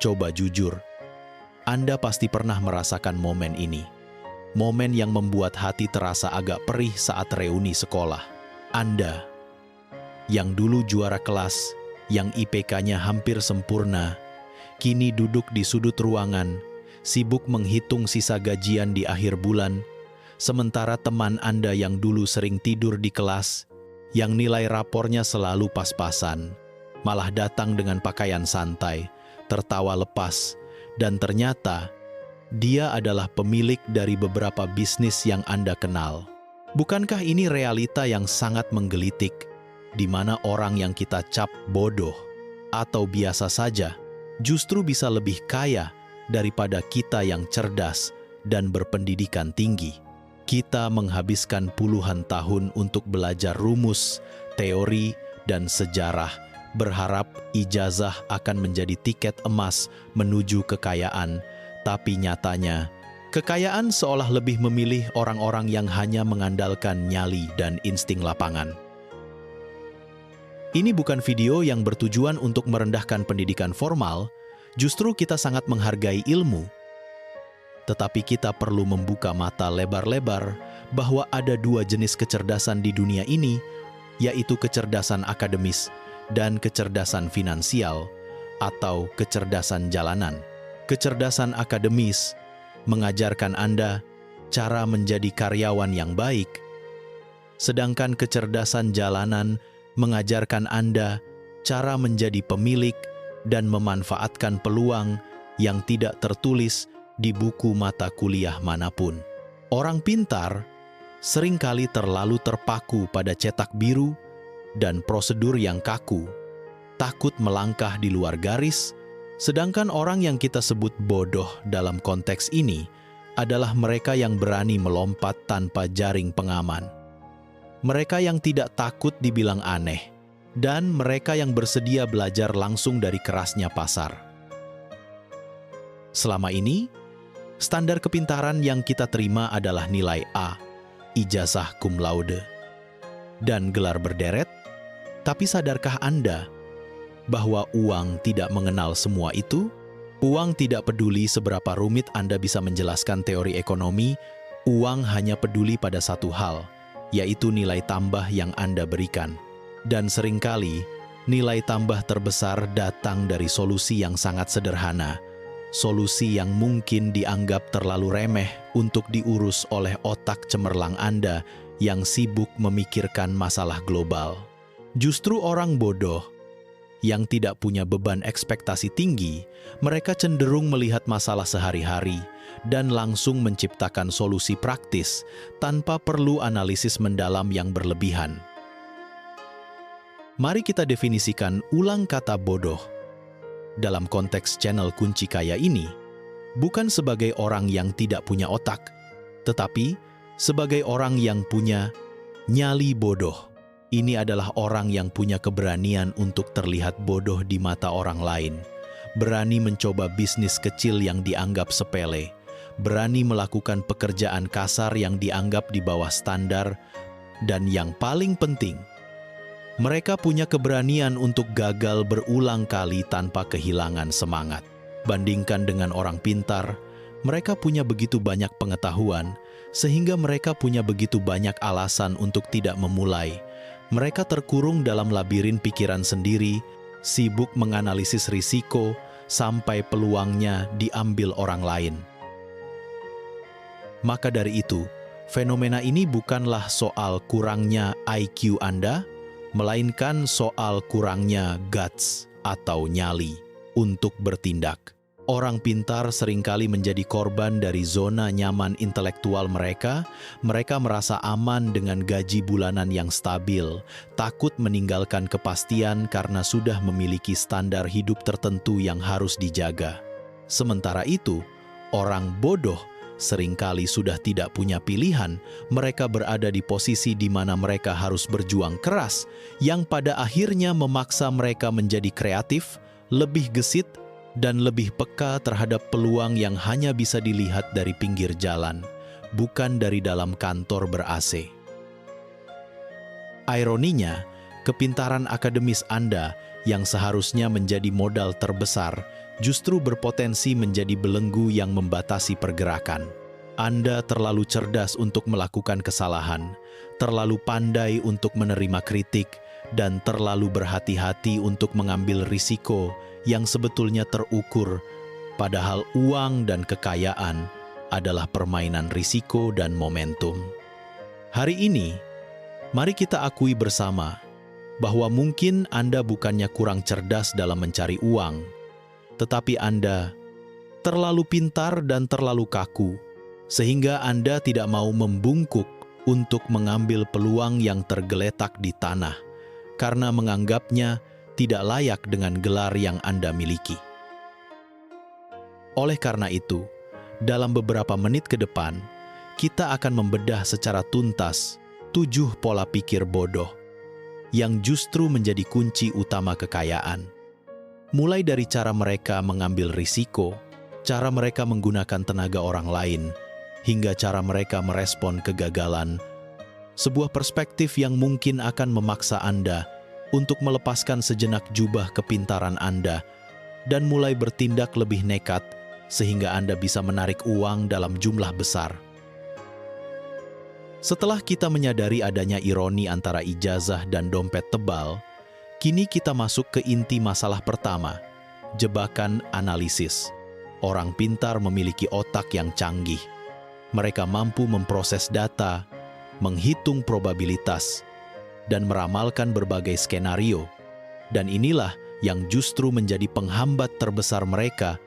Coba jujur, Anda pasti pernah merasakan momen ini. Momen yang membuat hati terasa agak perih saat reuni sekolah. Anda, yang dulu juara kelas, yang IPK-nya hampir sempurna, kini duduk di sudut ruangan, sibuk menghitung sisa gajian di akhir bulan, sementara teman Anda yang dulu sering tidur di kelas, yang nilai rapornya selalu pas-pasan, malah datang dengan pakaian santai, tertawa lepas, dan ternyata dia adalah pemilik dari beberapa bisnis yang Anda kenal. Bukankah ini realita yang sangat menggelitik, di mana orang yang kita cap bodoh atau biasa saja justru bisa lebih kaya daripada kita yang cerdas dan berpendidikan tinggi? Kita menghabiskan puluhan tahun untuk belajar rumus, teori, dan sejarah, berharap ijazah akan menjadi tiket emas menuju kekayaan. Tapi nyatanya, kekayaan seolah lebih memilih orang-orang yang hanya mengandalkan nyali dan insting lapangan. Ini bukan video yang bertujuan untuk merendahkan pendidikan formal, justru kita sangat menghargai ilmu. Tetapi kita perlu membuka mata lebar-lebar bahwa ada dua jenis kecerdasan di dunia ini, yaitu kecerdasan akademis dan kecerdasan finansial atau kecerdasan jalanan. Kecerdasan akademis mengajarkan Anda cara menjadi karyawan yang baik, sedangkan kecerdasan jalanan mengajarkan Anda cara menjadi pemilik dan memanfaatkan peluang yang tidak tertulis di buku mata kuliah manapun. Orang pintar seringkali terlalu terpaku pada cetak biru dan prosedur yang kaku, takut melangkah di luar garis. Sedangkan orang yang kita sebut bodoh dalam konteks ini adalah mereka yang berani melompat tanpa jaring pengaman. Mereka yang tidak takut dibilang aneh, dan mereka yang bersedia belajar langsung dari kerasnya pasar. Selama ini, standar kepintaran yang kita terima adalah nilai A, ijazah cum laude, dan gelar berderet. Tapi sadarkah Anda bahwa uang tidak mengenal semua itu? Uang tidak peduli seberapa rumit Anda bisa menjelaskan teori ekonomi, uang hanya peduli pada satu hal, yaitu nilai tambah yang Anda berikan. Dan seringkali, nilai tambah terbesar datang dari solusi yang sangat sederhana, solusi yang mungkin dianggap terlalu remeh untuk diurus oleh otak cemerlang Anda yang sibuk memikirkan masalah global. Justru orang bodoh yang tidak punya beban ekspektasi tinggi, mereka cenderung melihat masalah sehari-hari dan langsung menciptakan solusi praktis tanpa perlu analisis mendalam yang berlebihan. Mari kita definisikan ulang kata bodoh. Dalam konteks channel Kunci Kaya ini, bukan sebagai orang yang tidak punya otak, tetapi sebagai orang yang punya nyali bodoh. Ini adalah orang yang punya keberanian untuk terlihat bodoh di mata orang lain, berani mencoba bisnis kecil yang dianggap sepele, berani melakukan pekerjaan kasar yang dianggap di bawah standar, dan yang paling penting, mereka punya keberanian untuk gagal berulang kali tanpa kehilangan semangat. Bandingkan dengan orang pintar, mereka punya begitu banyak pengetahuan, sehingga mereka punya begitu banyak alasan untuk tidak memulai. Mereka terkurung dalam labirin pikiran sendiri, sibuk menganalisis risiko sampai peluangnya diambil orang lain. Maka dari itu, fenomena ini bukanlah soal kurangnya IQ Anda, melainkan soal kurangnya guts atau nyali untuk bertindak. Orang pintar seringkali menjadi korban dari zona nyaman intelektual mereka. Mereka merasa aman dengan gaji bulanan yang stabil, takut meninggalkan kepastian karena sudah memiliki standar hidup tertentu yang harus dijaga. Sementara itu, orang bodoh seringkali sudah tidak punya pilihan. Mereka berada di posisi di mana mereka harus berjuang keras, yang pada akhirnya memaksa mereka menjadi kreatif, lebih gesit, dan lebih peka terhadap peluang yang hanya bisa dilihat dari pinggir jalan, bukan dari dalam kantor ber-AC. Ironinya, kepintaran akademis Anda yang seharusnya menjadi modal terbesar justru berpotensi menjadi belenggu yang membatasi pergerakan. Anda terlalu cerdas untuk melakukan kesalahan, terlalu pandai untuk menerima kritik, dan terlalu berhati-hati untuk mengambil risiko yang sebetulnya terukur, padahal uang dan kekayaan adalah permainan risiko dan momentum. Hari ini, mari kita akui bersama bahwa mungkin Anda bukannya kurang cerdas dalam mencari uang, tetapi Anda terlalu pintar dan terlalu kaku, sehingga Anda tidak mau membungkuk untuk mengambil peluang yang tergeletak di tanah, karena menganggapnya tidak layak dengan gelar yang Anda miliki. Oleh karena itu, dalam beberapa menit ke depan, kita akan membedah secara tuntas 7 pola pikir bodoh yang justru menjadi kunci utama kekayaan. Mulai dari cara mereka mengambil risiko, cara mereka menggunakan tenaga orang lain, hingga cara mereka merespon kegagalan, sebuah perspektif yang mungkin akan memaksa Anda untuk melepaskan sejenak jubah kepintaran Anda dan mulai bertindak lebih nekat sehingga Anda bisa menarik uang dalam jumlah besar. Setelah kita menyadari adanya ironi antara ijazah dan dompet tebal, kini kita masuk ke inti masalah pertama, jebakan analisis. Orang pintar memiliki otak yang canggih. Mereka mampu memproses data, menghitung probabilitas, dan meramalkan berbagai skenario. Dan inilah yang justru menjadi penghambat terbesar mereka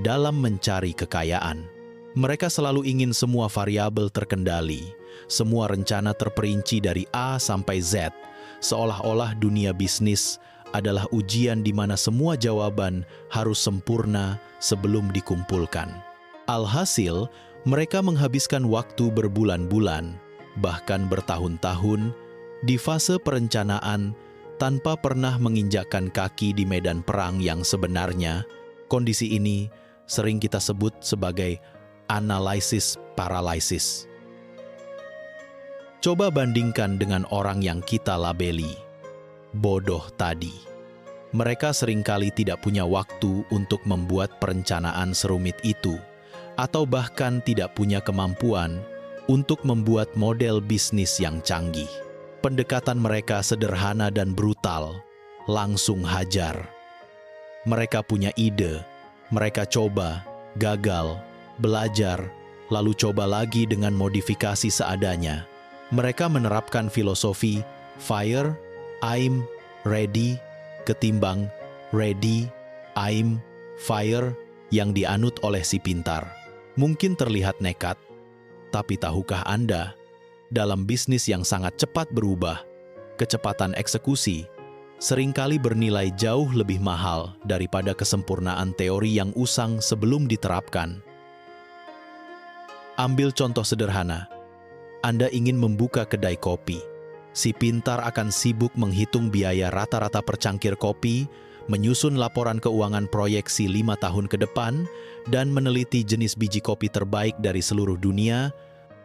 dalam mencari kekayaan. Mereka selalu ingin semua variabel terkendali, semua rencana terperinci dari A sampai Z, seolah-olah dunia bisnis adalah ujian di mana semua jawaban harus sempurna sebelum dikumpulkan. Alhasil, mereka menghabiskan waktu berbulan-bulan, bahkan bertahun-tahun, di fase perencanaan tanpa pernah menginjakkan kaki di medan perang yang sebenarnya. Kondisi ini sering kita sebut sebagai analysis paralysis. Coba bandingkan dengan orang yang kita labeli bodoh tadi. Mereka seringkali tidak punya waktu untuk membuat perencanaan serumit itu, atau bahkan tidak punya kemampuan untuk membuat model bisnis yang canggih. Pendekatan mereka sederhana dan brutal, langsung hajar. Mereka punya ide, mereka coba, gagal, belajar, lalu coba lagi dengan modifikasi seadanya. Mereka menerapkan filosofi fire, aim, ready, ketimbang ready, aim, fire yang dianut oleh si pintar. Mungkin terlihat nekat, tapi tahukah Anda, dalam bisnis yang sangat cepat berubah, kecepatan eksekusi seringkali bernilai jauh lebih mahal daripada kesempurnaan teori yang usang sebelum diterapkan. Ambil contoh sederhana. Anda ingin membuka kedai kopi. Si pintar akan sibuk menghitung biaya rata-rata per cangkir kopi, menyusun laporan keuangan proyeksi 5 tahun ke depan, dan meneliti jenis biji kopi terbaik dari seluruh dunia,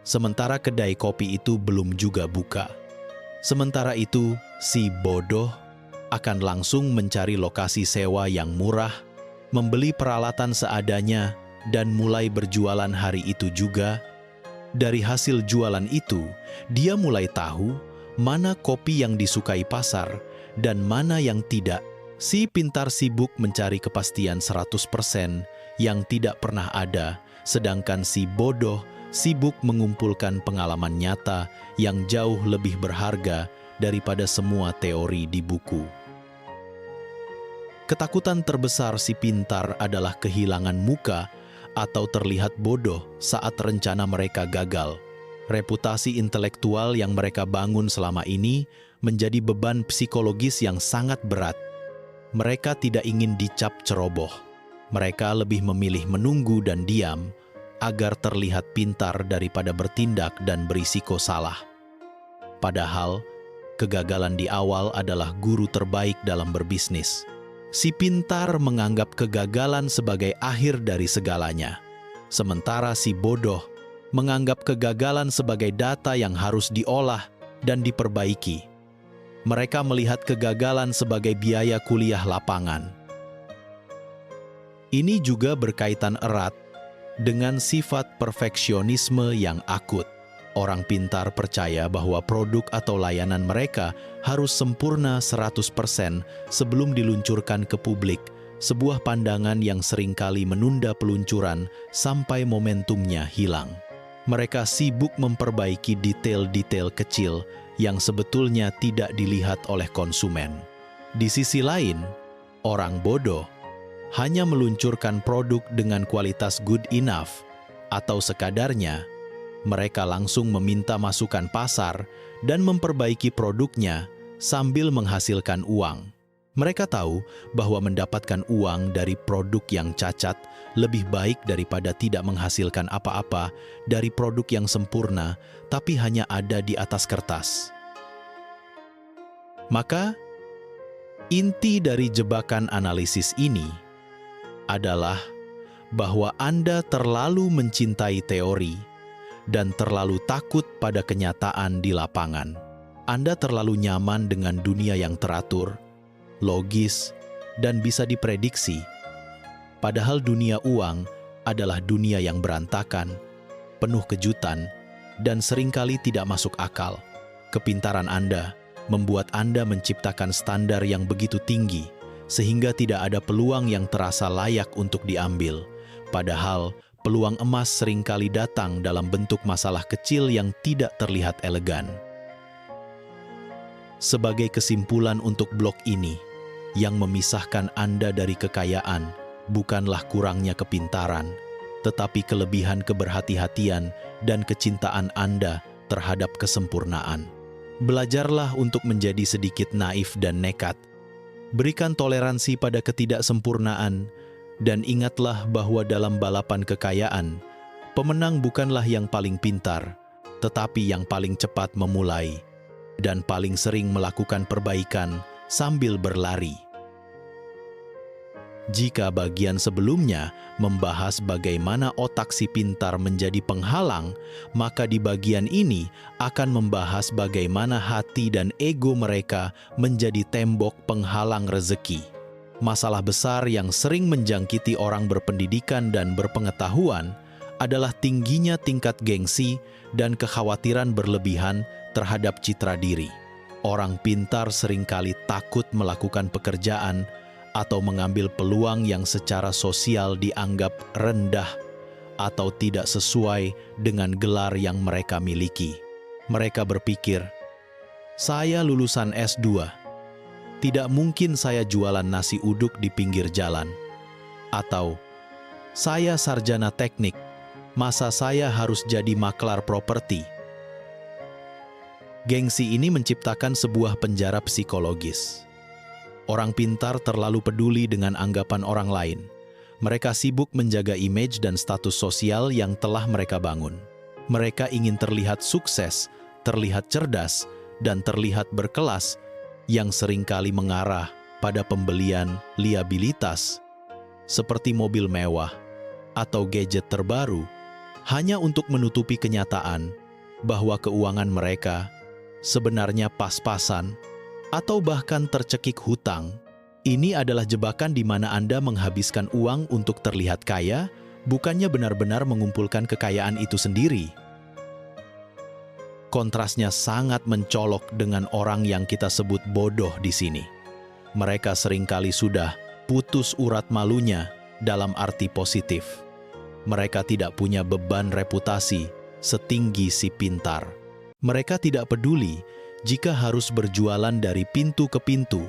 sementara kedai kopi itu belum juga buka. Sementara itu, si bodoh akan langsung mencari lokasi sewa yang murah, membeli peralatan seadanya, dan mulai berjualan hari itu juga. Dari hasil jualan itu, dia mulai tahu mana kopi yang disukai pasar dan mana yang tidak. Si pintar sibuk mencari kepastian 100% yang tidak pernah ada, sedangkan si bodoh sibuk mengumpulkan pengalaman nyata yang jauh lebih berharga daripada semua teori di buku. Ketakutan terbesar si pintar adalah kehilangan muka atau terlihat bodoh saat rencana mereka gagal. Reputasi intelektual yang mereka bangun selama ini menjadi beban psikologis yang sangat berat. Mereka tidak ingin dicap ceroboh. Mereka lebih memilih menunggu dan diam agar terlihat pintar daripada bertindak dan berisiko salah. Padahal, kegagalan di awal adalah guru terbaik dalam berbisnis. Si pintar menganggap kegagalan sebagai akhir dari segalanya, sementara si bodoh menganggap kegagalan sebagai data yang harus diolah dan diperbaiki. Mereka melihat kegagalan sebagai biaya kuliah lapangan. Ini juga berkaitan erat dengan sifat perfeksionisme yang akut. Orang pintar percaya bahwa produk atau layanan mereka harus sempurna 100% sebelum diluncurkan ke publik, sebuah pandangan yang seringkali menunda peluncuran sampai momentumnya hilang. Mereka sibuk memperbaiki detail-detail kecil yang sebetulnya tidak dilihat oleh konsumen. Di sisi lain, orang bodoh hanya meluncurkan produk dengan kualitas good enough atau sekadarnya. Mereka langsung meminta masukan pasar dan memperbaiki produknya sambil menghasilkan uang. Mereka tahu bahwa mendapatkan uang dari produk yang cacat lebih baik daripada tidak menghasilkan apa-apa dari produk yang sempurna tapi hanya ada di atas kertas. Maka, inti dari jebakan analisis ini adalah bahwa Anda terlalu mencintai teori dan terlalu takut pada kenyataan di lapangan. Anda terlalu nyaman dengan dunia yang teratur, logis, dan bisa diprediksi. Padahal dunia uang adalah dunia yang berantakan, penuh kejutan, dan seringkali tidak masuk akal. Kepintaran Anda membuat Anda menciptakan standar yang begitu tinggi, sehingga tidak ada peluang yang terasa layak untuk diambil. Padahal, peluang emas seringkali datang dalam bentuk masalah kecil yang tidak terlihat elegan. Sebagai kesimpulan untuk blog ini, yang memisahkan Anda dari kekayaan bukanlah kurangnya kepintaran, tetapi kelebihan keberhati-hatian dan kecintaan Anda terhadap kesempurnaan. Belajarlah untuk menjadi sedikit naif dan nekat. Berikan toleransi pada ketidaksempurnaan, dan ingatlah bahwa dalam balapan kekayaan, pemenang bukanlah yang paling pintar, tetapi yang paling cepat memulai dan paling sering melakukan perbaikan sambil berlari. Jika bagian sebelumnya membahas bagaimana otak si pintar menjadi penghalang, maka di bagian ini akan membahas bagaimana hati dan ego mereka menjadi tembok penghalang rezeki. Masalah besar yang sering menjangkiti orang berpendidikan dan berpengetahuan adalah tingginya tingkat gengsi dan kekhawatiran berlebihan terhadap citra diri. Orang pintar seringkali takut melakukan pekerjaan atau mengambil peluang yang secara sosial dianggap rendah atau tidak sesuai dengan gelar yang mereka miliki. Mereka berpikir, "Saya lulusan S2. Tidak mungkin saya jualan nasi uduk di pinggir jalan." Atau, "Saya sarjana teknik, masa saya harus jadi maklar properti?" Gengsi ini menciptakan sebuah penjara psikologis. Orang pintar terlalu peduli dengan anggapan orang lain. Mereka sibuk menjaga image dan status sosial yang telah mereka bangun. Mereka ingin terlihat sukses, terlihat cerdas, dan terlihat berkelas, yang seringkali mengarah pada pembelian liabilitas, seperti mobil mewah atau gadget terbaru, hanya untuk menutupi kenyataan bahwa keuangan mereka sebenarnya pas-pasan atau bahkan tercekik hutang. Ini adalah jebakan di mana Anda menghabiskan uang untuk terlihat kaya, bukannya benar-benar mengumpulkan kekayaan itu sendiri. Kontrasnya sangat mencolok dengan orang yang kita sebut bodoh di sini. Mereka seringkali sudah putus urat malunya dalam arti positif. Mereka tidak punya beban reputasi setinggi si pintar. Mereka tidak peduli jika harus berjualan dari pintu ke pintu,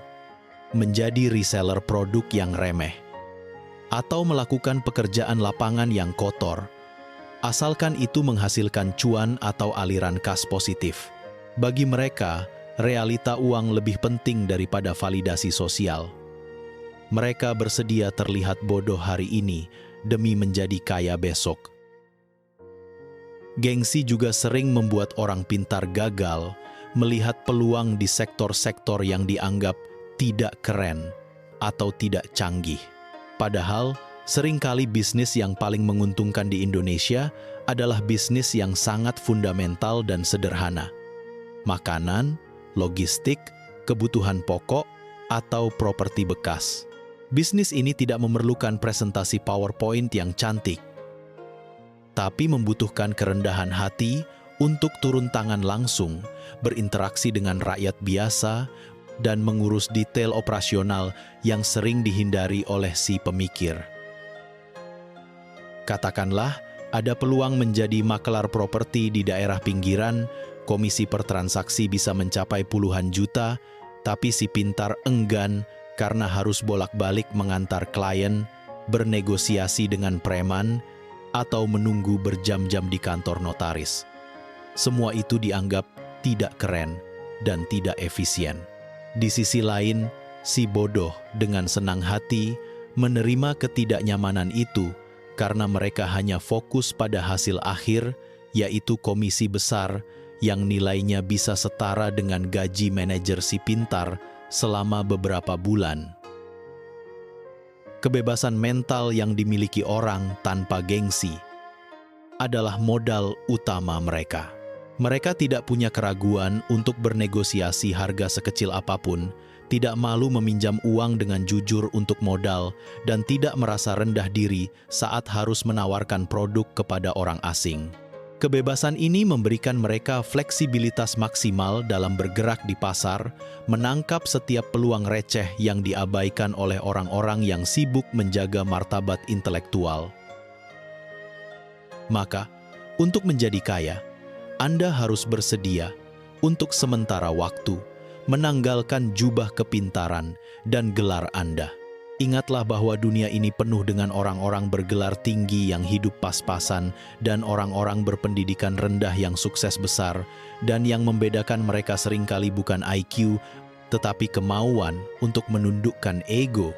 menjadi reseller produk yang remeh, atau melakukan pekerjaan lapangan yang kotor, asalkan itu menghasilkan cuan atau aliran kas positif. Bagi mereka, realita uang lebih penting daripada validasi sosial. Mereka bersedia terlihat bodoh hari ini demi menjadi kaya besok. Gengsi juga sering membuat orang pintar gagal melihat peluang di sektor-sektor yang dianggap tidak keren atau tidak canggih. Padahal, seringkali bisnis yang paling menguntungkan di Indonesia adalah bisnis yang sangat fundamental dan sederhana. Makanan, logistik, kebutuhan pokok, atau properti bekas. Bisnis ini tidak memerlukan presentasi PowerPoint yang cantik, tapi membutuhkan kerendahan hati untuk turun tangan langsung, berinteraksi dengan rakyat biasa, dan mengurus detail operasional yang sering dihindari oleh si pemikir. Katakanlah, ada peluang menjadi makelar properti di daerah pinggiran, komisi per transaksi bisa mencapai puluhan juta, tapi si pintar enggan karena harus bolak-balik mengantar klien, bernegosiasi dengan preman, atau menunggu berjam-jam di kantor notaris. Semua itu dianggap tidak keren dan tidak efisien. Di sisi lain, si bodoh dengan senang hati menerima ketidaknyamanan itu karena mereka hanya fokus pada hasil akhir, yaitu komisi besar yang nilainya bisa setara dengan gaji manajer si pintar selama beberapa bulan. Kebebasan mental yang dimiliki orang tanpa gengsi adalah modal utama mereka. Mereka tidak punya keraguan untuk bernegosiasi harga sekecil apapun, tidak malu meminjam uang dengan jujur untuk modal, dan tidak merasa rendah diri saat harus menawarkan produk kepada orang asing. Kebebasan ini memberikan mereka fleksibilitas maksimal dalam bergerak di pasar, menangkap setiap peluang receh yang diabaikan oleh orang-orang yang sibuk menjaga martabat intelektual. Maka, untuk menjadi kaya, Anda harus bersedia untuk sementara waktu menanggalkan jubah kepintaran dan gelar Anda. Ingatlah bahwa dunia ini penuh dengan orang-orang bergelar tinggi yang hidup pas-pasan dan orang-orang berpendidikan rendah yang sukses besar, dan yang membedakan mereka seringkali bukan IQ, tetapi kemauan untuk menundukkan ego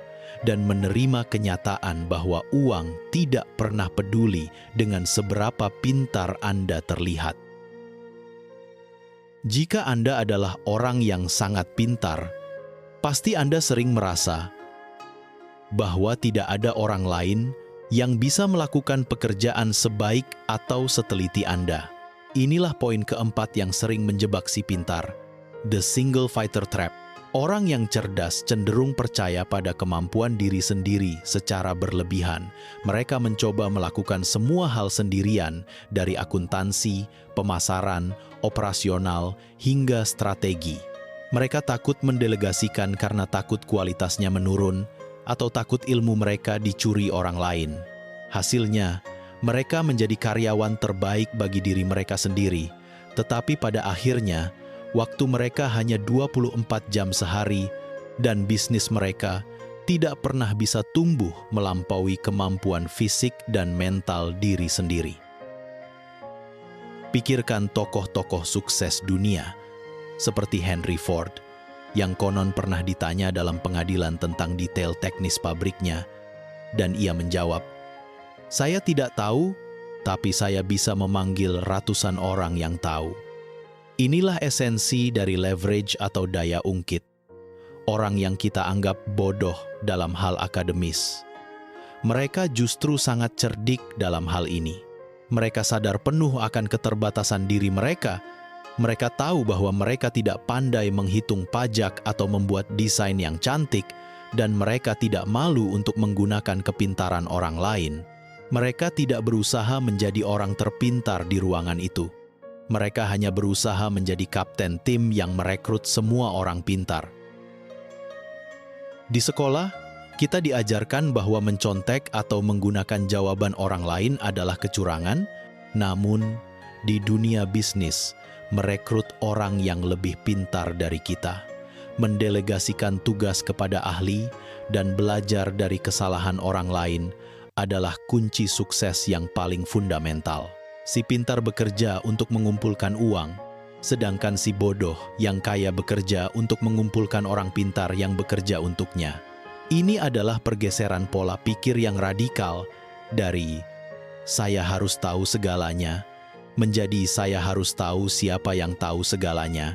dan menerima kenyataan bahwa uang tidak pernah peduli dengan seberapa pintar Anda terlihat. Jika Anda adalah orang yang sangat pintar, pasti Anda sering merasa bahwa tidak ada orang lain yang bisa melakukan pekerjaan sebaik atau seteliti Anda. Inilah poin keempat yang sering menjebak si pintar, the single fighter trap. Orang yang cerdas cenderung percaya pada kemampuan diri sendiri secara berlebihan. Mereka mencoba melakukan semua hal sendirian, dari akuntansi, pemasaran, operasional, hingga strategi. Mereka takut mendelegasikan karena takut kualitasnya menurun, atau takut ilmu mereka dicuri orang lain. Hasilnya, mereka menjadi karyawan terbaik bagi diri mereka sendiri, tetapi pada akhirnya, waktu mereka hanya 24 jam sehari, dan bisnis mereka tidak pernah bisa tumbuh melampaui kemampuan fisik dan mental diri sendiri. Pikirkan tokoh-tokoh sukses dunia, seperti Henry Ford, yang konon pernah ditanya dalam pengadilan tentang detail teknis pabriknya, dan ia menjawab, "Saya tidak tahu, tapi saya bisa memanggil ratusan orang yang tahu." Inilah esensi dari leverage atau daya ungkit. Orang yang kita anggap bodoh dalam hal akademis, mereka justru sangat cerdik dalam hal ini. Mereka sadar penuh akan keterbatasan diri mereka. Mereka tahu bahwa mereka tidak pandai menghitung pajak atau membuat desain yang cantik, dan mereka tidak malu untuk menggunakan kepintaran orang lain. Mereka tidak berusaha menjadi orang terpintar di ruangan itu. Mereka hanya berusaha menjadi kapten tim yang merekrut semua orang pintar. Di sekolah, kita diajarkan bahwa mencontek atau menggunakan jawaban orang lain adalah kecurangan, namun di dunia bisnis, merekrut orang yang lebih pintar dari kita, mendelegasikan tugas kepada ahli, dan belajar dari kesalahan orang lain adalah kunci sukses yang paling fundamental. Si pintar bekerja untuk mengumpulkan uang, sedangkan si bodoh yang kaya bekerja untuk mengumpulkan orang pintar yang bekerja untuknya. Ini adalah pergeseran pola pikir yang radikal dari "saya harus tahu segalanya" menjadi "saya harus tahu siapa yang tahu segalanya".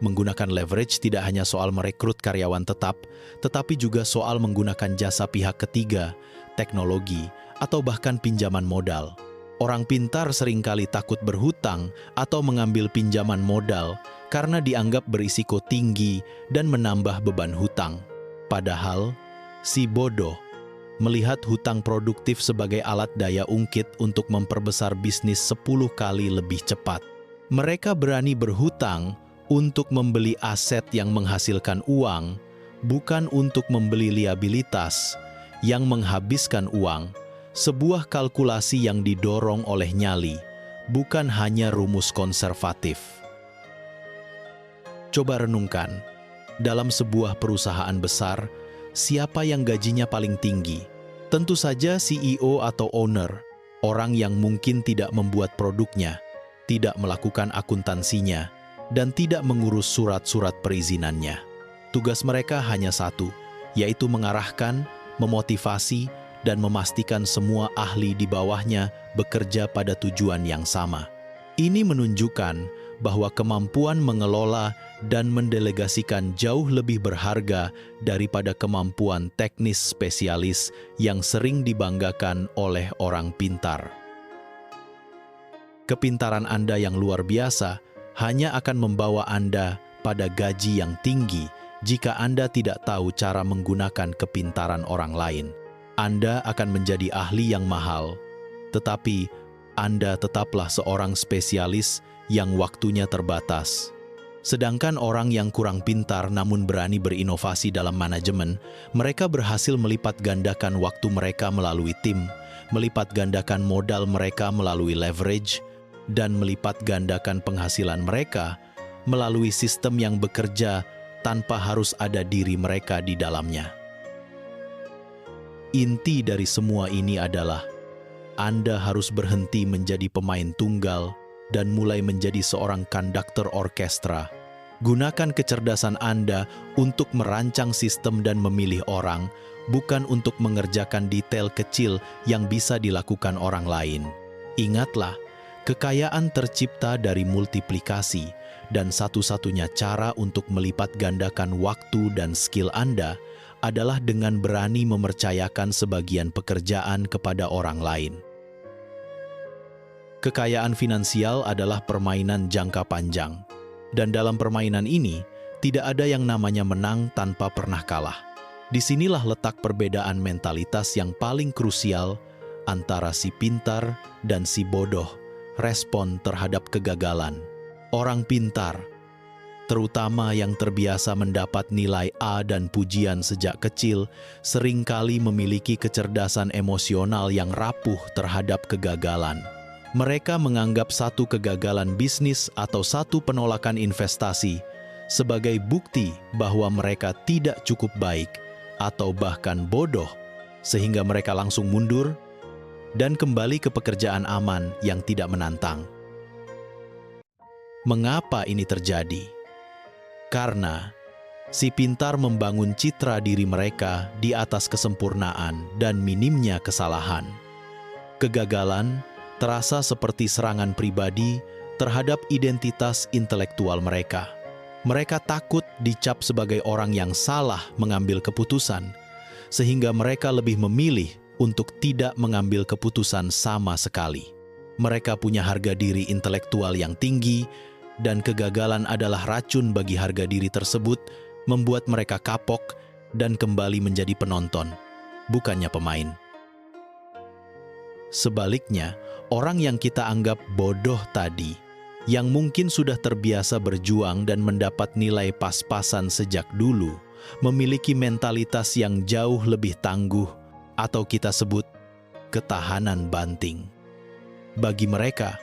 Menggunakan leverage tidak hanya soal merekrut karyawan tetap, tetapi juga soal menggunakan jasa pihak ketiga, teknologi, atau bahkan pinjaman modal. Orang pintar seringkali takut berhutang atau mengambil pinjaman modal karena dianggap berisiko tinggi dan menambah beban hutang. Padahal, si bodoh melihat hutang produktif sebagai alat daya ungkit untuk memperbesar bisnis 10 kali lebih cepat. Mereka berani berhutang untuk membeli aset yang menghasilkan uang, bukan untuk membeli liabilitas yang menghabiskan uang, sebuah kalkulasi yang didorong oleh nyali, bukan hanya rumus konservatif. Coba renungkan, dalam sebuah perusahaan besar, siapa yang gajinya paling tinggi? Tentu saja CEO atau owner, orang yang mungkin tidak membuat produknya, tidak melakukan akuntansinya, dan tidak mengurus surat-surat perizinannya. Tugas mereka hanya satu, yaitu mengarahkan, memotivasi, dan memastikan semua ahli di bawahnya bekerja pada tujuan yang sama. Ini menunjukkan bahwa kemampuan mengelola dan mendelegasikan jauh lebih berharga daripada kemampuan teknis spesialis yang sering dibanggakan oleh orang pintar. Kepintaran Anda yang luar biasa hanya akan membawa Anda pada gaji yang tinggi jika Anda tidak tahu cara menggunakan kepintaran orang lain. Anda akan menjadi ahli yang mahal, tetapi Anda tetaplah seorang spesialis yang waktunya terbatas. Sedangkan orang yang kurang pintar namun berani berinovasi dalam manajemen, mereka berhasil melipat gandakan waktu mereka melalui tim, melipat gandakan modal mereka melalui leverage, dan melipat gandakan penghasilan mereka melalui sistem yang bekerja tanpa harus ada diri mereka di dalamnya. Inti dari semua ini adalah Anda harus berhenti menjadi pemain tunggal dan mulai menjadi seorang konduktor orkestra. Gunakan kecerdasan Anda untuk merancang sistem dan memilih orang, bukan untuk mengerjakan detail kecil yang bisa dilakukan orang lain. Ingatlah, kekayaan tercipta dari multiplikasi, dan satu-satunya cara untuk melipat gandakan waktu dan skill Anda adalah dengan berani mempercayakan sebagian pekerjaan kepada orang lain. Kekayaan finansial adalah permainan jangka panjang, dan dalam permainan ini tidak ada yang namanya menang tanpa pernah kalah. Disinilah letak perbedaan mentalitas yang paling krusial antara si pintar dan si bodoh, respon terhadap kegagalan. Orang pintar, terutama yang terbiasa mendapat nilai A dan pujian sejak kecil, seringkali memiliki kecerdasan emosional yang rapuh terhadap kegagalan. Mereka menganggap satu kegagalan bisnis atau satu penolakan investasi sebagai bukti bahwa mereka tidak cukup baik atau bahkan bodoh, sehingga mereka langsung mundur dan kembali ke pekerjaan aman yang tidak menantang. Mengapa ini terjadi? Karena si pintar membangun citra diri mereka di atas kesempurnaan dan minimnya kesalahan. Kegagalan terasa seperti serangan pribadi terhadap identitas intelektual mereka. Mereka takut dicap sebagai orang yang salah mengambil keputusan, sehingga mereka lebih memilih untuk tidak mengambil keputusan sama sekali. Mereka punya harga diri intelektual yang tinggi, dan kegagalan adalah racun bagi harga diri tersebut, membuat mereka kapok dan kembali menjadi penonton, bukannya pemain. Sebaliknya, orang yang kita anggap bodoh tadi, yang mungkin sudah terbiasa berjuang dan mendapat nilai pas-pasan sejak dulu, memiliki mentalitas yang jauh lebih tangguh, atau kita sebut ketahanan banting. Bagi mereka,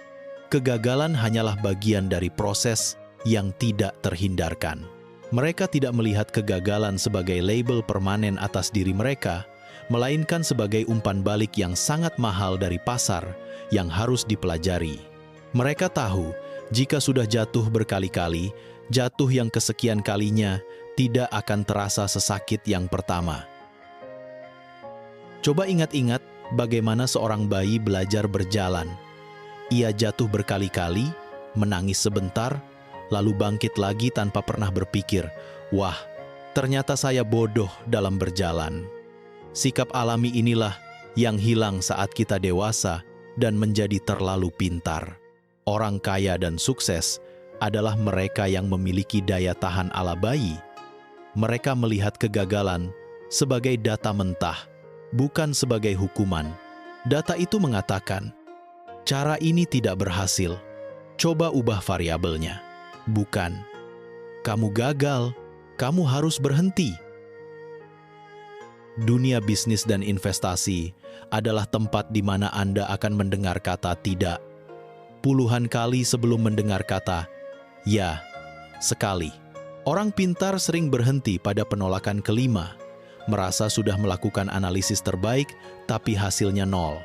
kegagalan hanyalah bagian dari proses yang tidak terhindarkan. Mereka tidak melihat kegagalan sebagai label permanen atas diri mereka, melainkan sebagai umpan balik yang sangat mahal dari pasar yang harus dipelajari. Mereka tahu, jika sudah jatuh berkali-kali, jatuh yang kesekian kalinya tidak akan terasa sesakit yang pertama. Coba ingat-ingat bagaimana seorang bayi belajar berjalan. Ia jatuh berkali-kali, menangis sebentar, lalu bangkit lagi tanpa pernah berpikir, "Wah, ternyata saya bodoh dalam berjalan." Sikap alami inilah yang hilang saat kita dewasa dan menjadi terlalu pintar. Orang kaya dan sukses adalah mereka yang memiliki daya tahan ala bayi. Mereka melihat kegagalan sebagai data mentah, bukan sebagai hukuman. Data itu mengatakan, cara ini tidak berhasil, coba ubah variabelnya. Bukan, kamu gagal, kamu harus berhenti. Dunia bisnis dan investasi adalah tempat di mana Anda akan mendengar kata tidak puluhan kali sebelum mendengar kata ya sekali. Orang pintar sering berhenti pada penolakan kelima, merasa sudah melakukan analisis terbaik, tapi hasilnya nol.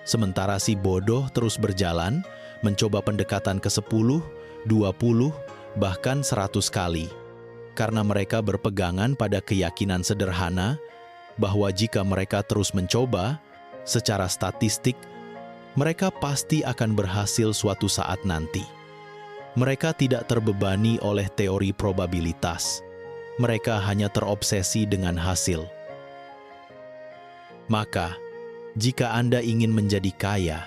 Sementara si bodoh terus berjalan, mencoba pendekatan ke-10, 20, bahkan 100 kali. Karena mereka berpegangan pada keyakinan sederhana bahwa jika mereka terus mencoba, secara statistik, mereka pasti akan berhasil suatu saat nanti. Mereka tidak terbebani oleh teori probabilitas. Mereka hanya terobsesi dengan hasil. Maka, jika Anda ingin menjadi kaya,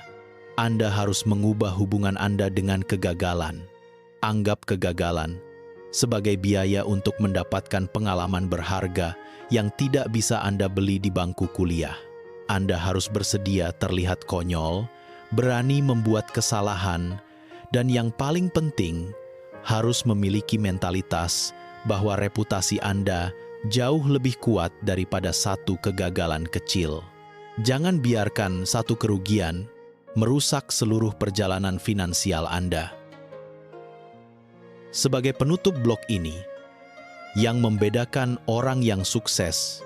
Anda harus mengubah hubungan Anda dengan kegagalan. Anggap kegagalan sebagai biaya untuk mendapatkan pengalaman berharga yang tidak bisa Anda beli di bangku kuliah. Anda harus bersedia terlihat konyol, berani membuat kesalahan, dan yang paling penting, harus memiliki mentalitas bahwa reputasi Anda jauh lebih kuat daripada satu kegagalan kecil. Jangan biarkan satu kerugian merusak seluruh perjalanan finansial Anda. Sebagai penutup blog ini, yang membedakan orang yang sukses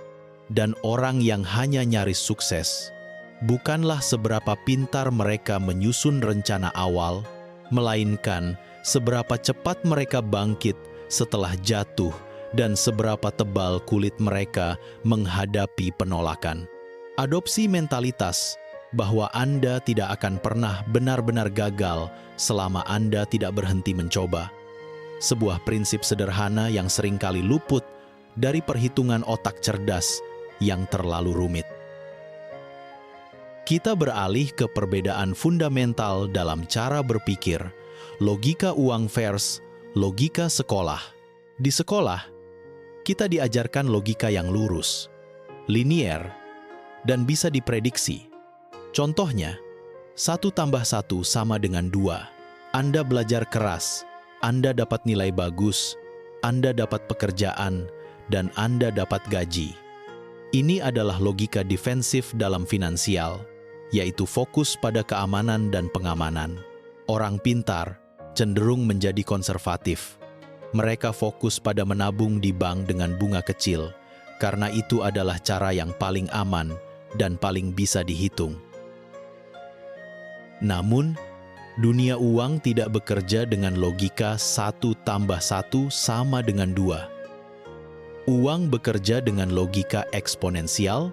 dan orang yang hanya nyaris sukses, bukanlah seberapa pintar mereka menyusun rencana awal, melainkan seberapa cepat mereka bangkit setelah jatuh dan seberapa tebal kulit mereka menghadapi penolakan. Adopsi mentalitas bahwa Anda tidak akan pernah benar-benar gagal selama Anda tidak berhenti mencoba. Sebuah prinsip sederhana yang seringkali luput dari perhitungan otak cerdas yang terlalu rumit. Kita beralih ke perbedaan fundamental dalam cara berpikir, logika uang versus logika sekolah. Di sekolah, kita diajarkan logika yang lurus, linier, dan bisa diprediksi. Contohnya, 1 tambah 1 sama dengan 2. Anda belajar keras, Anda dapat nilai bagus, Anda dapat pekerjaan, dan Anda dapat gaji. Ini adalah logika defensif dalam finansial, yaitu fokus pada keamanan dan pengamanan. Orang pintar cenderung menjadi konservatif. Mereka fokus pada menabung di bank dengan bunga kecil, karena itu adalah cara yang paling aman dan paling bisa dihitung. Namun, dunia uang tidak bekerja dengan logika 1 tambah 1 sama dengan 2. Uang bekerja dengan logika eksponensial,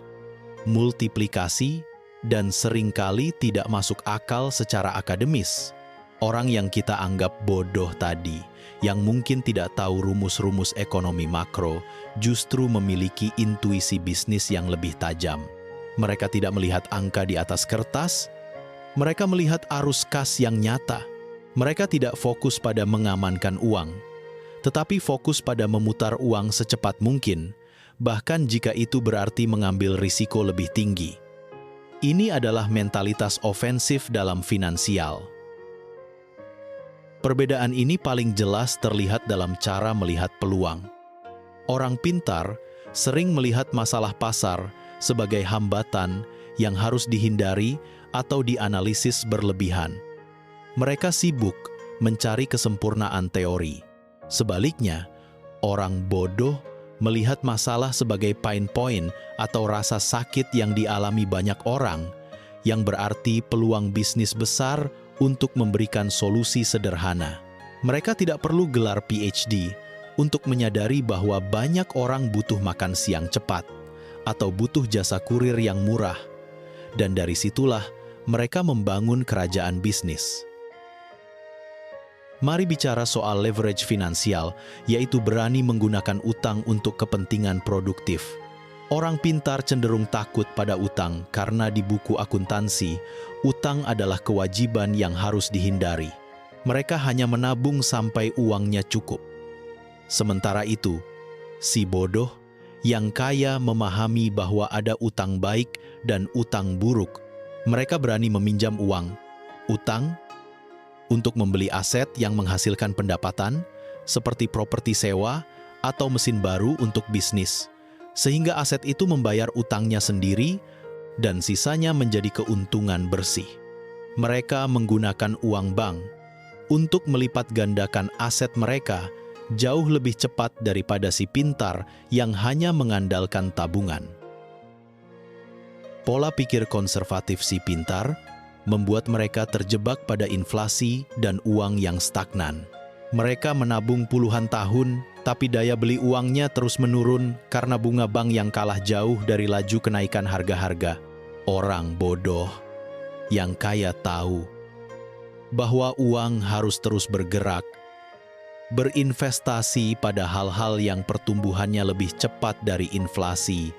multiplikasi, dan seringkali tidak masuk akal secara akademis. Orang yang kita anggap bodoh tadi, yang mungkin tidak tahu rumus-rumus ekonomi makro, justru memiliki intuisi bisnis yang lebih tajam. Mereka tidak melihat angka di atas kertas, mereka melihat arus kas yang nyata. Mereka tidak fokus pada mengamankan uang, tetapi fokus pada memutar uang secepat mungkin, bahkan jika itu berarti mengambil risiko lebih tinggi. Ini adalah mentalitas ofensif dalam finansial. Perbedaan ini paling jelas terlihat dalam cara melihat peluang. Orang pintar sering melihat masalah pasar sebagai hambatan yang harus dihindari atau dianalisis berlebihan. Mereka sibuk mencari kesempurnaan teori. Sebaliknya, orang bodoh melihat masalah sebagai pain point atau rasa sakit yang dialami banyak orang, yang berarti peluang bisnis besar untuk memberikan solusi sederhana. Mereka tidak perlu gelar PhD untuk menyadari bahwa banyak orang butuh makan siang cepat atau butuh jasa kurir yang murah, dan dari situlah mereka membangun kerajaan bisnis. Mari bicara soal leverage finansial, yaitu berani menggunakan utang untuk kepentingan produktif. Orang pintar cenderung takut pada utang karena di buku akuntansi, utang adalah kewajiban yang harus dihindari. Mereka hanya menabung sampai uangnya cukup. Sementara itu, Si bodoh yang kaya memahami bahwa ada utang baik dan utang buruk. Mereka berani meminjam uang, utang, untuk membeli aset yang menghasilkan pendapatan, seperti properti sewa atau mesin baru untuk bisnis, sehingga aset itu membayar utangnya sendiri dan sisanya menjadi keuntungan bersih. Mereka menggunakan uang bank untuk melipat gandakan aset mereka jauh lebih cepat daripada si pintar yang hanya mengandalkan tabungan. Pola pikir konservatif si pintar membuat mereka terjebak pada inflasi dan uang yang stagnan. Mereka menabung puluhan tahun, tapi daya beli uangnya terus menurun karena bunga bank yang kalah jauh dari laju kenaikan harga-harga. Orang bodoh yang kaya tahu bahwa uang harus terus bergerak, berinvestasi pada hal-hal yang pertumbuhannya lebih cepat dari inflasi.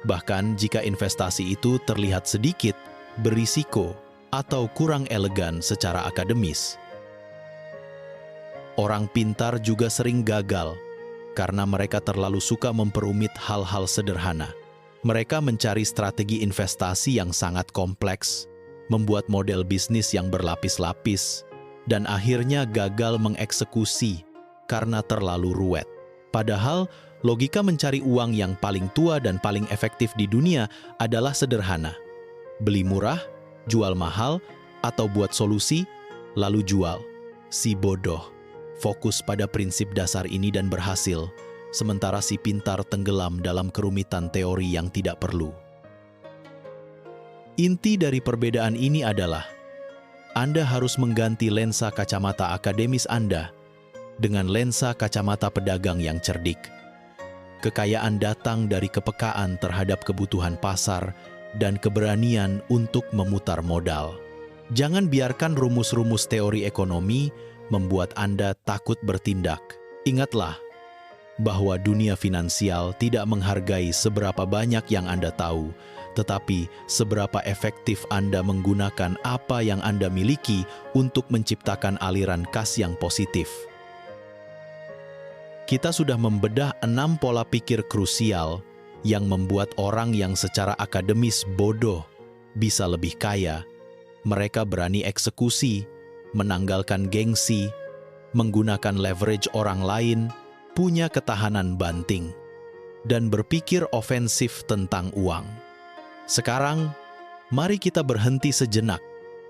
Bahkan jika investasi itu terlihat sedikit, berisiko, atau kurang elegan secara akademis. Orang pintar juga sering gagal karena mereka terlalu suka memperumit hal-hal sederhana. Mereka mencari strategi investasi yang sangat kompleks, membuat model bisnis yang berlapis-lapis, dan akhirnya gagal mengeksekusi karena terlalu ruwet. Padahal, logika mencari uang yang paling tua dan paling efektif di dunia adalah sederhana. Beli murah, jual mahal, atau buat solusi, lalu jual. Si bodoh fokus pada prinsip dasar ini dan berhasil, sementara si pintar tenggelam dalam kerumitan teori yang tidak perlu. Inti dari perbedaan ini adalah, Anda harus mengganti lensa kacamata akademis Anda dengan lensa kacamata pedagang yang cerdik. Kekayaan datang dari kepekaan terhadap kebutuhan pasar dan keberanian untuk memutar modal. Jangan biarkan rumus-rumus teori ekonomi membuat Anda takut bertindak. Ingatlah bahwa dunia finansial tidak menghargai seberapa banyak yang Anda tahu, tetapi seberapa efektif Anda menggunakan apa yang Anda miliki untuk menciptakan aliran kas yang positif. Kita sudah membedah 6 pola pikir krusial yang membuat orang yang secara akademis bodoh bisa lebih kaya. Mereka berani eksekusi, menanggalkan gengsi, menggunakan leverage orang lain, punya ketahanan banting, dan berpikir ofensif tentang uang. Sekarang, mari kita berhenti sejenak,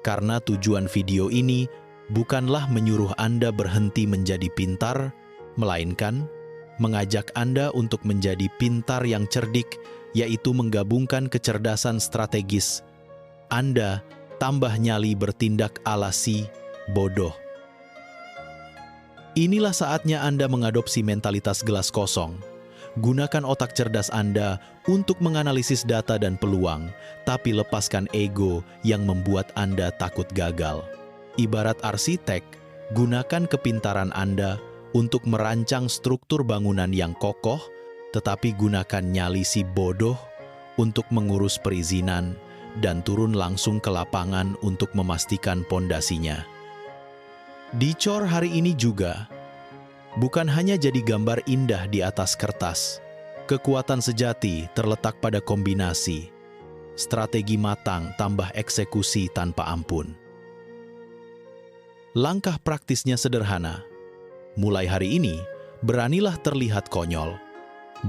karena tujuan video ini bukanlah menyuruh Anda berhenti menjadi pintar, melainkan mengajak Anda untuk menjadi pintar yang cerdik, yaitu menggabungkan kecerdasan strategis Anda tambah nyali bertindak ala si bodoh. Inilah saatnya Anda mengadopsi mentalitas gelas kosong. Gunakan otak cerdas Anda untuk menganalisis data dan peluang, tapi lepaskan ego yang membuat Anda takut gagal. Ibarat arsitek, gunakan kepintaran Anda untuk merancang struktur bangunan yang kokoh, tetapi gunakan nyali si bodoh untuk mengurus perizinan dan turun langsung ke lapangan untuk memastikan pondasinya. Dicor hari ini juga bukan hanya jadi gambar indah di atas kertas. Kekuatan sejati terletak pada kombinasi strategi matang tambah eksekusi tanpa ampun. Langkah praktisnya sederhana. Mulai hari ini, beranilah terlihat konyol.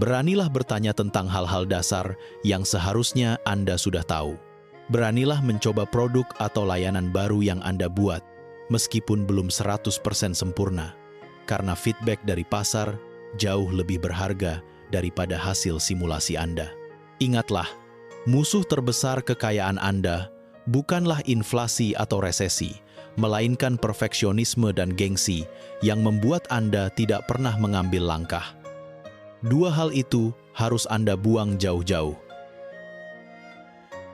Beranilah bertanya tentang hal-hal dasar yang seharusnya Anda sudah tahu. Beranilah mencoba produk atau layanan baru yang Anda buat, meskipun belum 100% sempurna. Karena feedback dari pasar jauh lebih berharga daripada hasil simulasi Anda. Ingatlah, musuh terbesar kekayaan Anda bukanlah inflasi atau resesi, melainkan perfeksionisme dan gengsi yang membuat Anda tidak pernah mengambil langkah. Dua hal itu harus Anda buang jauh-jauh.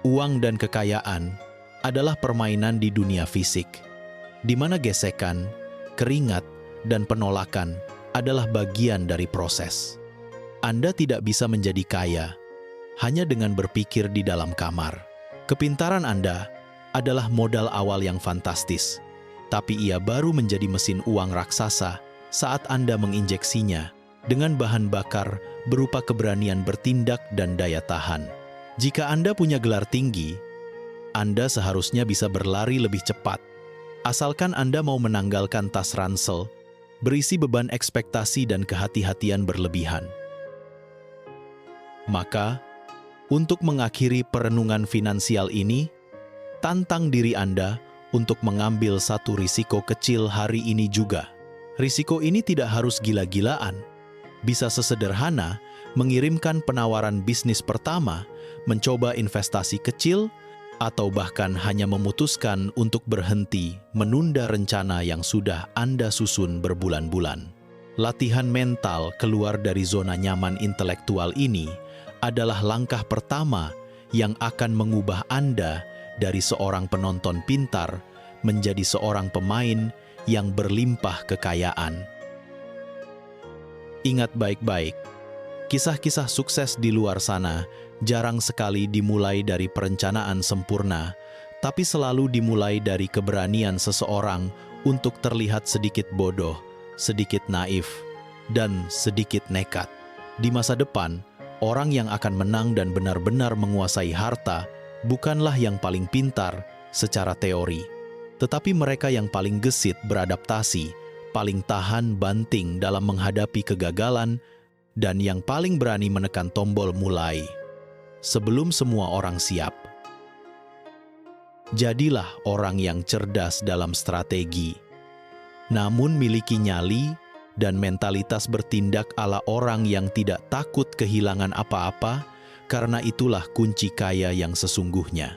Uang dan kekayaan adalah permainan di dunia fisik, di mana gesekan, keringat, dan penolakan adalah bagian dari proses. Anda tidak bisa menjadi kaya hanya dengan berpikir di dalam kamar. Kepintaran Anda adalah modal awal yang fantastis, tapi ia baru menjadi mesin uang raksasa saat Anda menginjeksinya dengan bahan bakar berupa keberanian bertindak dan daya tahan. Jika Anda punya gelar tinggi, Anda seharusnya bisa berlari lebih cepat. Asalkan Anda mau menanggalkan tas ransel, berisi beban ekspektasi dan kehati-hatian berlebihan. Maka, untuk mengakhiri perenungan finansial ini, tantang diri Anda untuk mengambil satu risiko kecil hari ini juga. Risiko ini tidak harus gila-gilaan. Bisa sesederhana mengirimkan penawaran bisnis pertama, mencoba investasi kecil, atau bahkan hanya memutuskan untuk berhenti menunda rencana yang sudah Anda susun berbulan-bulan. Latihan mental keluar dari zona nyaman intelektual ini adalah langkah pertama yang akan mengubah Anda dari seorang penonton pintar menjadi seorang pemain yang berlimpah kekayaan. Ingat baik-baik, kisah-kisah sukses di luar sana jarang sekali dimulai dari perencanaan sempurna, tapi selalu dimulai dari keberanian seseorang untuk terlihat sedikit bodoh, sedikit naif, dan sedikit nekat. Di masa depan, orang yang akan menang dan benar-benar menguasai harta bukanlah yang paling pintar secara teori, tetapi mereka yang paling gesit beradaptasi, paling tahan banting dalam menghadapi kegagalan, dan yang paling berani menekan tombol mulai sebelum semua orang siap. Jadilah orang yang cerdas dalam strategi, namun miliki nyali dan mentalitas bertindak ala orang yang tidak takut kehilangan apa-apa, karena itulah kunci kaya yang sesungguhnya.